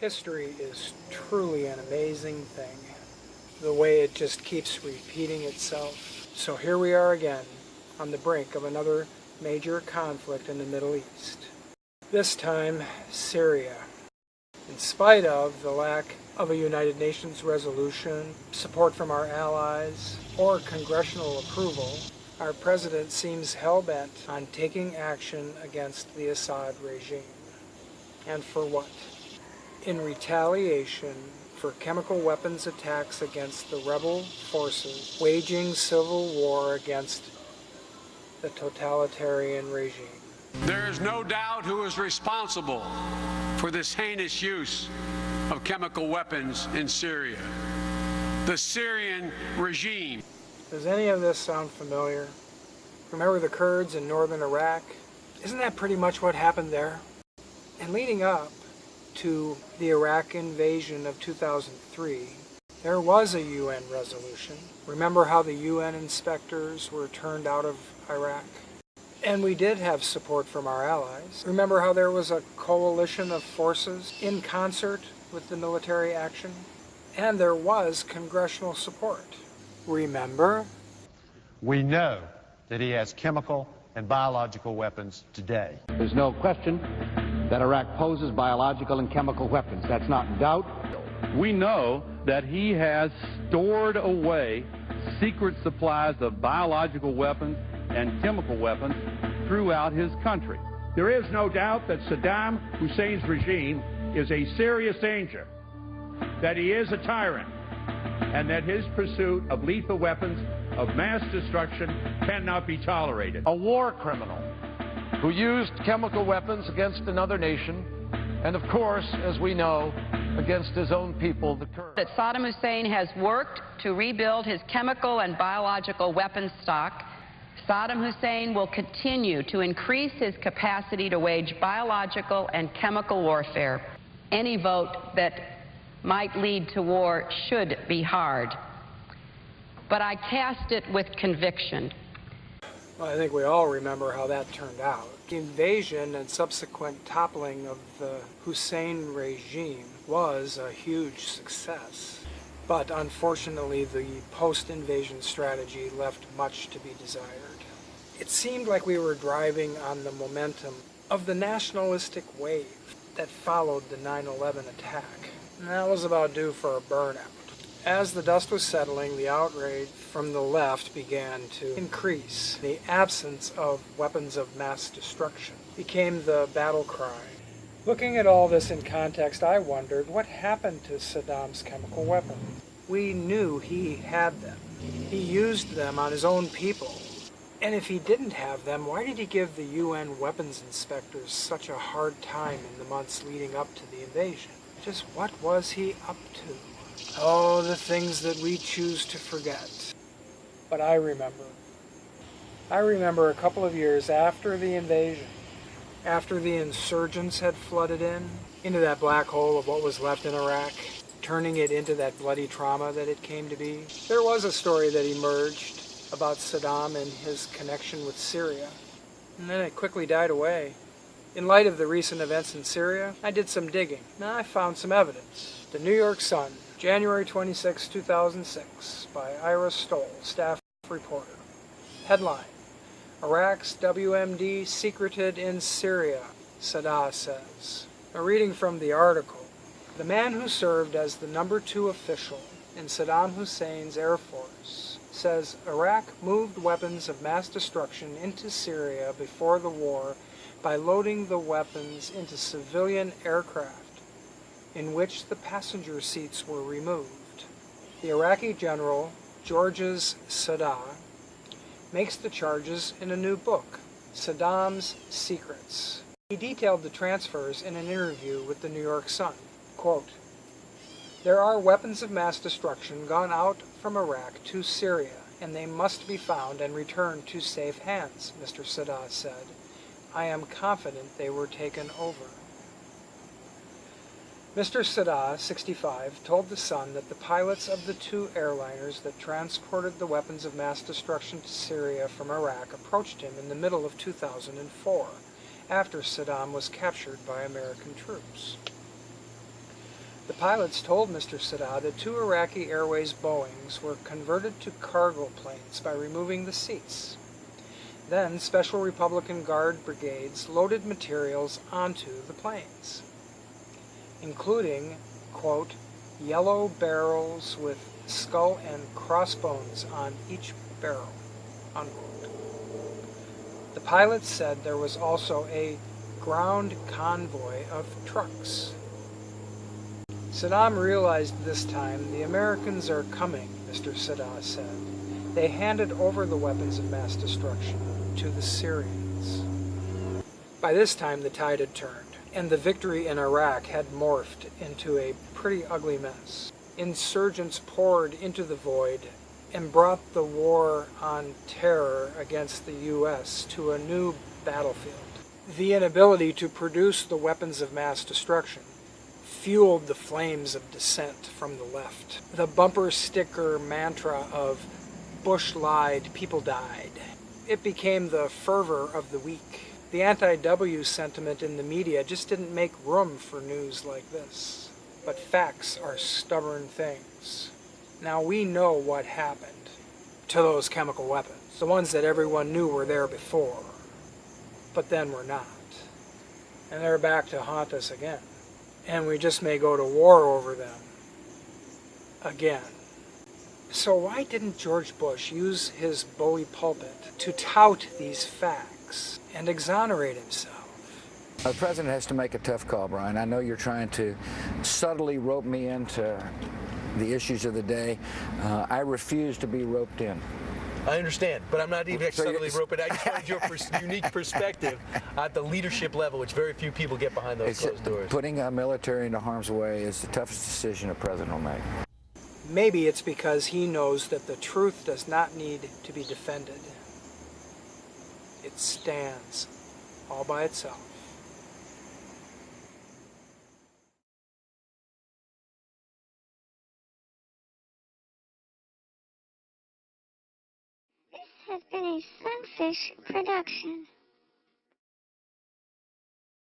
History is truly an amazing thing, the way it just keeps repeating itself. So here we are again, on the brink of another major conflict in the Middle East. This time, Syria. In spite of the lack of a United Nations resolution, support from our allies, or congressional approval, our president seems hell-bent on taking action against the Assad regime. And for what? In retaliation for chemical weapons attacks against the rebel forces waging civil war against the totalitarian regime. There is no doubt who is responsible for this heinous use of chemical weapons in Syria. The Syrian regime. Does any of this sound familiar? Remember the Kurds in northern Iraq? Isn't that pretty much what happened there? And leading up to the Iraq invasion of 2003, there was a UN resolution. Remember how the UN inspectors were turned out of Iraq? And we did have support from our allies. Remember how there was a coalition of forces in concert with the military action? And there was congressional support. Remember? We know that he has chemical and biological weapons today. There's no question that Iraq poses biological and chemical weapons. That's not in doubt. We know that he has stored away secret supplies of biological weapons and chemical weapons throughout his country. There is no doubt that Saddam Hussein's regime is a serious danger, that he is a tyrant, and that his pursuit of lethal weapons of mass destruction cannot be tolerated. A war criminal who used chemical weapons against another nation, and of course, as we know, against his own people, the Kurds. That Saddam Hussein has worked to rebuild his chemical and biological weapons stock. Saddam Hussein will continue to increase his capacity to wage biological and chemical warfare. Any vote that might lead to war should be hard. But I cast it with conviction. Well, I think we all remember how that turned out. The invasion and subsequent toppling of the Hussein regime was a huge success. But unfortunately, the post-invasion strategy left much to be desired. It seemed like we were driving on the momentum of the nationalistic wave that followed the 9/11 attack. And that was about due for a burnout. As the dust was settling, the outrage from the left began to increase. The absence of weapons of mass destruction became the battle cry. Looking at all this in context, I wondered what happened to Saddam's chemical weapons. We knew he had them. He used them on his own people. And if he didn't have them, why did he give the UN weapons inspectors such a hard time in the months leading up to the invasion? Just what was he up to? Oh, the things that we choose to forget. But I remember. I remember a couple of years after the invasion, after the insurgents had flooded into that black hole of what was left in Iraq, turning it into that bloody trauma that it came to be. There was a story that emerged about Saddam and his connection with Syria, and then it quickly died away. In light of the recent events in Syria, I did some digging, and I found some evidence. The New York Sun, January 26, 2006, by Ira Stoll, staff reporter. Headline: Iraq's WMD secreted in Syria, Saddam says. A reading from the article. The man who served as the #2 official in Saddam Hussein's Air Force says Iraq moved weapons of mass destruction into Syria before the war by loading the weapons into civilian aircraft in which the passenger seats were removed. The Iraqi general, Georges Sadat, makes the charges in a new book, Saddam's Secrets. He detailed the transfers in an interview with the New York Sun. Quote, "There are weapons of mass destruction gone out from Iraq to Syria, and they must be found and returned to safe hands," Mr. Sadat said. "I am confident they were taken over." Mr. Sadat, 65, told The Sun that the pilots of the 2 airliners that transported the weapons of mass destruction to Syria from Iraq approached him in the middle of 2004, after Saddam was captured by American troops. The pilots told Mr. Sadat that 2 Iraqi Airways Boeings were converted to cargo planes by removing the seats. Then Special Republican Guard brigades loaded materials onto the planes, including, quote, yellow barrels with skull and crossbones on each barrel, unquote. The pilots said there was also a ground convoy of trucks. Saddam realized this time the Americans are coming, Mr. Sadat said. They handed over the weapons of mass destruction to the Syrians. By this time the tide had turned, and the victory in Iraq had morphed into a pretty ugly mess. Insurgents poured into the void and brought the war on terror against the U.S. to a new battlefield. The inability to produce the weapons of mass destruction fueled the flames of dissent from the left. The bumper sticker mantra of Bush lied, people died. It became the fervor of the week. The anti-W sentiment in the media just didn't make room for news like this. But facts are stubborn things. Now we know what happened to those chemical weapons, the ones that everyone knew were there before, but then were not. And they're back to haunt us again. And we just may go to war over them again. So why didn't George Bush use his bully pulpit to tout these facts and exonerate himself? The president has to make a tough call, Brian. I know you're trying to subtly rope me into the issues of the day. I refuse to be roped in. I understand, but I'm not even subtly roping. I just wanted your unique perspective at the leadership level, which very few people get behind those closed doors. Putting our military into harm's way is the toughest decision a president will make. Maybe it's because he knows that the truth does not need to be defended. It stands all by itself. This has been a Sunfish production.